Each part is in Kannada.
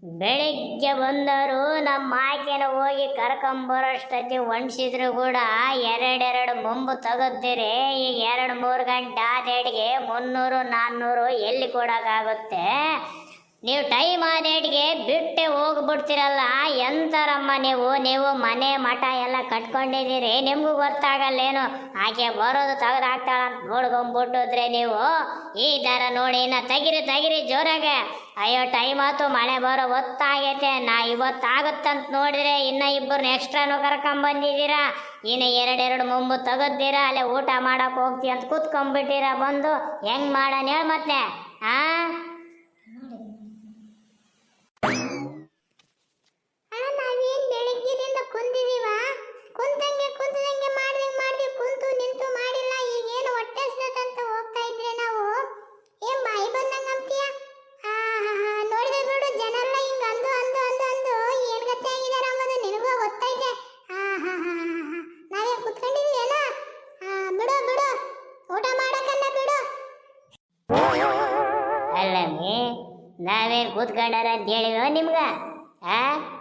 ಬೆಳಿಗ್ಗೆ ಬಂದರು ನಮ್ಮ ಆಕೆನ ಹೋಗಿ ಕರ್ಕೊಂಬರೋಷ್ಟೊತ್ತಿ ಒಣಸಿದ್ರು ಕೂಡ ಎರಡೆರಡು ಮೊಂಬು ತೆಗೆದಿರಿ. ಈಗ 2-3 ಗಂಟೆ ಆದೇಟಿಗೆ 300-400 ಎಲ್ಲಿ ಕೊಡೋಕ್ಕಾಗುತ್ತೆ? ನೀವು ಟೈಮ್ ಆದೇಟಿಗೆ ಬಿಟ್ಟೆ ಹೋಗ್ಬಿಡ್ತೀರಲ್ಲ, ಎಂಥರಮ್ಮ ನೀವು ಮನೆ ಮಠ ಎಲ್ಲ ಕಟ್ಕೊಂಡಿದ್ದೀರಿ, ನಿಮಗೂ ಗೊತ್ತಾಗಲ್ಲೇನು? ಆಕೆ ಬರೋದು ತೆಗೆದಾಕ್ತಾಳ ಅಂತ ನೋಡ್ಕೊಂಬಿಟ್ಟಿದ್ರೆ ನೀವು ಈ ಥರ ನೋಡಿ. ಇನ್ನು ತೆಗಿರಿ ಜೋರಾಗೆ. ಅಯ್ಯೋ ಟೈಮ್ ಆಯ್ತು, ಮಳೆ ಬರೋ ಹೊತ್ತಾಗೈತೆ. ಇವತ್ತಾಗುತ್ತಂತ ನೋಡಿದ್ರೆ ಇನ್ನು ಇಬ್ಬರನ್ನ ಎಕ್ಸ್ಟ್ರಾನು ಕರ್ಕೊಂಬಂದಿದ್ದೀರಾ. ಇನ್ನು ಎರಡೆರಡು ಮೊಂಬು ತೆಗೆದ್ದೀರಾ, ಅಲ್ಲೇ ಊಟ ಮಾಡಕ್ಕೆ ಹೋಗ್ತೀವಿ ಅಂತ ಕೂತ್ಕೊಂಡ್ಬಿಟ್ಟಿರಾ. ಬಂದು ಹೆಂಗೆ ಮಾಡೋಣ ಹೇಳಿ ಮತ್ತೆ? ನಾವೇನ್ ಬೆಳಗ್ಗಿನಿಂದ ಕುಂತಿದೀವ, ಕುಂತಂಗೆ ಮಾಡ್ದಂಗೆ ಕುಂತು ನಿಂತು ಮಾಡಿಲ್ಲ. ಈಗೇನು ಹೊಟ್ಟೆ ಹಸ್ದದಂತ ಹೋಗ್ತಾ ಇದ್ರೆ ನಾವು ಏನ್ ಬಾಯಿ ಬಂದಂಗ ಅಂತೀಯ? ನೋಡಿದ್ರೆ ನೋಡು, ಜನ ಎಲ್ಲ ಹಿಂಗ ಅಂದು ಏನ್ ಗತಿ ಆಗಿದಾರ ಅನ್ನೋದು ನಿನಗೂ ಗೊತ್ತೈತೆ. ನಾವೇ ಕುತ್ಕೊಂಡಿದೀವೇನ? ಬಿಡು ಊಟ ಮಾಡಕನ್ನ ಬಿಡು. ಅಲ್ಲಮ್ಮಿ, ನಾವೇನು ಕೂತ್ಕೊಂಡಾರ ಅಂತ ಹೇಳಿವ ನಿಮ್ಗ?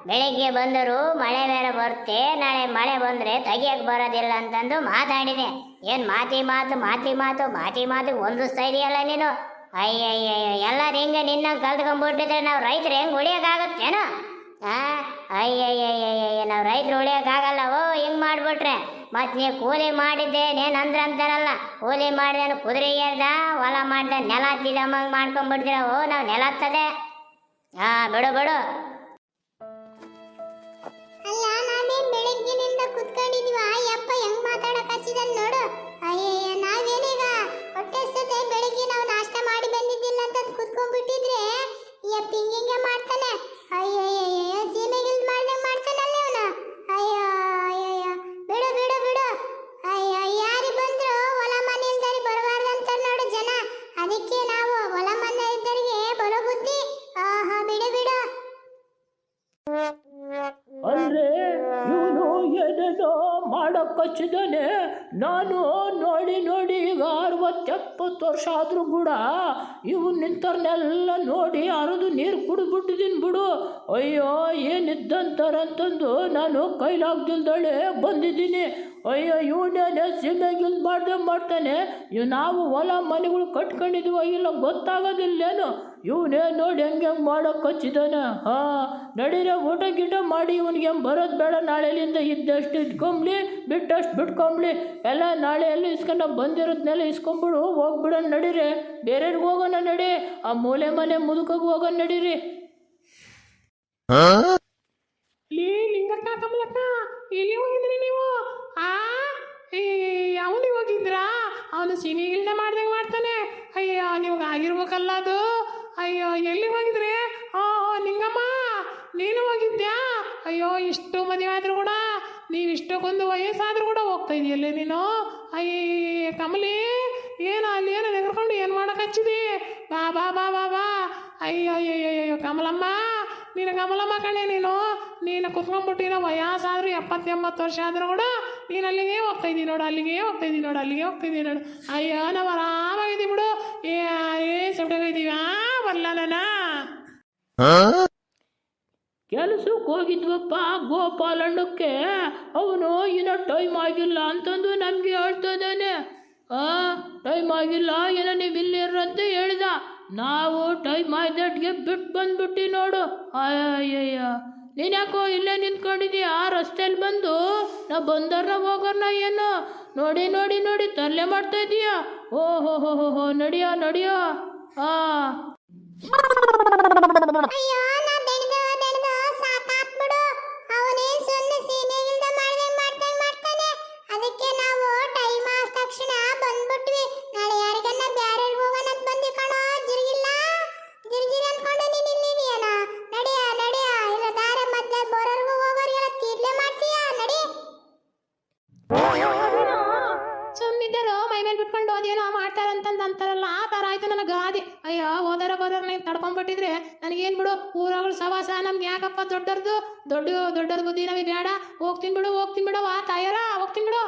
ಬೆಳಿಗ್ಗೆ ಬಂದರು ಮಳೆ ಬೇರೆ ಬರುತ್ತೆ, ನಾಳೆ ಮಳೆ ಬಂದರೆ ತೆಗಿಯಕ್ಕೆ ಬರೋದಿಲ್ಲ ಅಂತಂದು ಮಾತಾಡಿದೆ. ಏನು ಮಾತಿ ಹೊಂದಿಸ್ತಾ ಇದೆಯಲ್ಲ ನೀನು? ಅಯ್ಯಯ್ಯ, ಎಲ್ಲರೂ ಹಿಂಗೆ ನಿನ್ನ ಕಲ್ತ್ಕೊಂಡ್ಬಿಟ್ಟಿದ್ರೆ ನಾವು ರೈತರು ಹೆಂಗೆ ಉಳಿಯೋಕ್ಕಾಗತ್ತೇನೋ? ಅಯ್ಯಯ್ಯ, ನಾವು ರೈತರು ಉಳಿಯೋಕ್ಕಾಗಲ್ಲ. ಹಿಂಗೆ ಮಾಡಿಬಿಟ್ರೆ ಮತ್ತು ನೀವು ಕೂಲಿ ಮಾಡಿದ್ದೆ ನೇನು ಅಂತಾರಲ್ಲ, ಕೂಲಿ ಮಾಡಿದೆ ಕುದುರೆ ಏರ್ದ ಹೊಲ ಮಾಡ್ದೆ ನೆಲ ಹತ್ತಿದಮ್ಮಂಗೆ ಮಾಡ್ಕೊಂಡ್ಬಿಡ್ತೀರ. ನಾವು ನೆಲ ಹತ್ತದೆ. ಬಿಡು. ಅಲ್ಲ, ನಾವೇನ್ ಬೆಳಗ್ಗಿನಿಂದ ಕುತ್ಕೊಂಡಿದ್ವ? ಯಪ್ಪ ಹೆಂಗ್ ಮಾತಾಡಕ್ ಹಚ್ಚಿದನ್ ನೋಡು. ಅಯ್ಯಯ್ಯ, ನಾವೇನೀಗ ಹೊಟ್ಟೆ ಹಸ್ದತೆ, ಬೆಳಿಗ್ಗೆ ನಾವು ನಾಷ್ಟ ಮಾಡಿ ಬಂದಿದ್ದಿಲ್ಲ ಅಂತ ಕುತ್ಕೊಂಡ್ಬಿಟ್ಟಿದ್ರೆ ಯಪ್ಪ ಹಿಂಗೆ ಮಾಡ್ತಾನೆ. ಅಯ್ಯಯ್ಯ, ಸೀಮೆಗಿಲ್ ಮಾಡ್ದಂಗ್ ಮಾಡ್ತಾನಲ್ಲ ಇವನು. ಅಯ್ಯಯ್ಯ, ಬಿಡು. ಅಯ್ಯೋ, ಯಾರಿ ಬಂದ್ರು ಹೊಲ ಮನೆ ಇಲ್ದಾರಿ ಬರಬಾರ್ದಂತ ನೋಡು ಜನ. ಅದಕ್ಕೆ ನಾವು ಹೊಲ ಮನೆ ಇದ್ದರಿಗೆ ಬರೋ ಬುದ್ಧಿ. ಬಿಡು. ಅಂದ್ರೆ ಇವನು ಏನೇನೋ ಮಾಡಕ್ಕಚ್ಚಿದ್ದಾನೆ. ನಾನು ನೋಡಿ ಈಗ 60-70 ವರ್ಷ ಆದರೂ ಕೂಡ ಇವನು ನಿಂತರ್ನೆಲ್ಲ ನೋಡಿ ಅರದು ನೀರು ಕುಡಿದ್ಬಿಟ್ಟಿದ್ದೀನಿ ಬಿಡು. ಅಯ್ಯೋ, ಏನಿದ್ದಂತಾರಂತಂದು ನಾನು ಕೈಲಾಗ್ದಿಲ್ದಳೆ ಬಂದಿದ್ದೀನಿ. ಅಯ್ಯೋ, ಇವನೇನೆ ಸೀಮೆಗಿಲ್ ಮಾಡ್ತಾನೆ. ನಾವು ಹೊಲ ಮನೆಗಳು ಕಟ್ಕೊಂಡಿದ್ವ ಇಲ್ಲ ಗೊತ್ತಾಗೋದಿಲ್ಲೇನು? ಇವನೇ ನೋಡಿ ಹೆಂಗೆ ಮಾಡೋಕೆ ಹಚ್ಚಿದ್ದಾನೆ. ನಡೀರೆ, ಊಟ ಗೀಟ ಮಾಡಿ ಇವನಿಗೆ ಬರೋದು ಬೇಡ. ನಾಳೆಲಿಂದ ಇದ್ದಷ್ಟು ಇಟ್ಕೊಂಬ್ಲಿ, ಬಿಟ್ಟಷ್ಟು ಬಿಟ್ಕೊಂಬ್ಲಿ. ಎಲ್ಲ ನಾಳೆ ಎಲ್ಲ ಇಸ್ಕೊಂಡು ಬಂದಿರೋದ್ನೆಲ್ಲ ಇಸ್ಕೊಂಬಿಡು, ಹೋಗ್ಬಿಡೋಣ. ನಡೀರಿ, ಬೇರೆಯವ್ರಿಗೆ ಹೋಗೋಣ. ನಡಿ, ಆ ಮೂಲೆ ಮನೆ ಮುದುಕಾಗ ಹೋಗೋಣ. ನಡೀರಿ. ಲಿಂಗಕ್ಕ, ಕಮಲಕ್ಕ, ಎಲ್ಲಿ ಹೋಗಿದ್ರಿ ನೀವು? ಅವನಿಗೆ ಹೋಗಿದ್ರಾ? ಅವನು ಸಿನಿಗಿಲ್ದ ಮಾಡ್ದಂಗೆ ಮಾಡ್ತಾನೆ. ಅಯ್ಯೋ, ನಿಮ್ಗೆ ಆಗಿರ್ಬೇಕಲ್ಲ ಅದು. ಅಯ್ಯೋ, ಎಲ್ಲಿ ಹೋಗಿದ್ರಿ? ನಿಂಗಮ್ಮ, ನೀನು ಹೋಗಿದ್ಯಾ? ಅಯ್ಯೋ, ಇಷ್ಟು ಮದುವೆ ಆದರೂ ಕೂಡ, ನೀವು ಇಷ್ಟಕ್ಕೊಂದು ವಯಸ್ಸಾದರೂ ಕೂಡ ಹೋಗ್ತಾ ಇದೆಯಲ್ಲೇ ನೀನು? ಅಯ್ಯ ಕಮಲಿ, ಅಲ್ಲಿ ಏನು ನೆಗರ್ಕೊಂಡು ಏನು ಮಾಡಕ್ಕೆ ಹಚ್ಚಿದಿ? ಬಾ. ಅಯ್ಯೋ ಕಮಲಮ್ಮ, ನೀನು ಕಮಲಮ್ಮ ಕಣೆ. ನೀನು ಕುತ್ಕೊಂಡ್ಬಿಟ್ಟಿನ ವಯಸ್ಸಾದರೂ 70-80 ವರ್ಷ ಆದರೂ ಕೂಡ ನೀನು ಅಲ್ಲಿಗೆ ಹೋಗ್ತಾ ಇದ್ದೀನಿ ನೋಡು. ಅಯ್ಯೋ, ನಾವು ಆರಾಮಾಗಿದ್ದೀವಿ ಬಿಡು. ಸುಟ್ಟೋಗಿದ್ದೀವಿ. ಬರಲ್ಲ ನಾನು. ಕೆಲಸಕ್ಕೆ ಹೋಗಿದ್ವಪ್ಪ ಗೋಪಾಲಣ್ಣಕ್ಕೆ. ಅವನು ಇನ್ನೂ ಟೈಮ್ ಆಗಿಲ್ಲ ಅಂತಂದು ನಮಗೆ ಹೇಳ್ತಾ ಇದ್ದಾನೆ. ಟೈಮ್ ಆಗಿಲ್ಲ ಏನೋ, ನೀವು ಇಲ್ಲಿರಂತ ಹೇಳಿದ. ನಾವು ಟೈಮ್ ಆಯ್ದಟ್ಟಿಗೆ ಬಿಟ್ಟು ಬಂದ್ಬಿಟ್ಟು ನೋಡು. ಅಯ್ಯಯ್ಯ, ನೀನು ಯಾಕೋ ಇಲ್ಲೇ ನಿಂತ್ಕೊಂಡಿದ್ದೀಯ? ರಸ್ತೆಯಲ್ಲಿ ಬಂದು ನಾವು ಬಂದರ್ನ ಹೋಗೋಣ ಏನು? ನೋಡಿ ತರಲೆ ಮಾಡ್ತಾ ಇದೀಯ. ಓಹೋ, ನಡಿಯೋ. ಅಯ್ಯೋ, ನಾ ಸಾಕಾತ್ಬಿಡು. ಅವನೇ ಸುಮ್ಮನೆ ಸೀಮೆಗಿಲ್ದ ಮಾಡ್ತಾನೆ. ಅದಕ್ಕೆ ನಾವು ಟೈಮ್ ಆದ ತಕ್ಷಣ ಬಂದ್ಬಿಟ್ವಿ. ನಾಳೆ ಯಾರಿಗನ್ನ ಬ್ಯಾರೆಗೆ ಹೋಗೋಣ ಅಂತ ಬಂದಿ ಕಣೋ. ಜಿರ್ಜಿರಿ ಅನ್ಕೊಂಡು ನೀನು ಇಲ್ಲಿದೆಯೇನ? ನಡಿಯ. ಇಲ್ಲ ದಾರ ಮಧ್ಯೆ ಬರೋರ್ಗು ಹೋಗೋರಿಗೆಲ್ಲ ತೀರ್ಲೆ ಮಾಡ್ತೀಯ. ನಡಿ. ಸುಮ್ಮನಿದ್ದರು ಮೈ ಮೇಲೆ ಬಿಟ್ಕೊಂಡು ಅದೇನೋ ಅಂತಾರಲ್ಲ, ಆ ಥರ ಆಯ್ತು ನನಗೆ ಗಾದಿ. ಅಯ್ಯೋ, ಹೋದರ ತಡ್ಕೊಂಡ್ಬಿಟ್ಟಿದ್ರೆ ನನಗೇನು ಬಿಡು. ಊರಗಳು ಸವಾಸ ನಮ್ಗೆ ಯಾಕಪ್ಪ? ದೊಡ್ಡರ್ದು ಬುದ್ಧಿ ನಮಗೆ ಬೇಡ. ಹೋಗ್ತೀನಿ ಬಿಡು. ವಾ ತಾಯರ, ಹೋಗ್ತೀನಿ ಬಿಡು.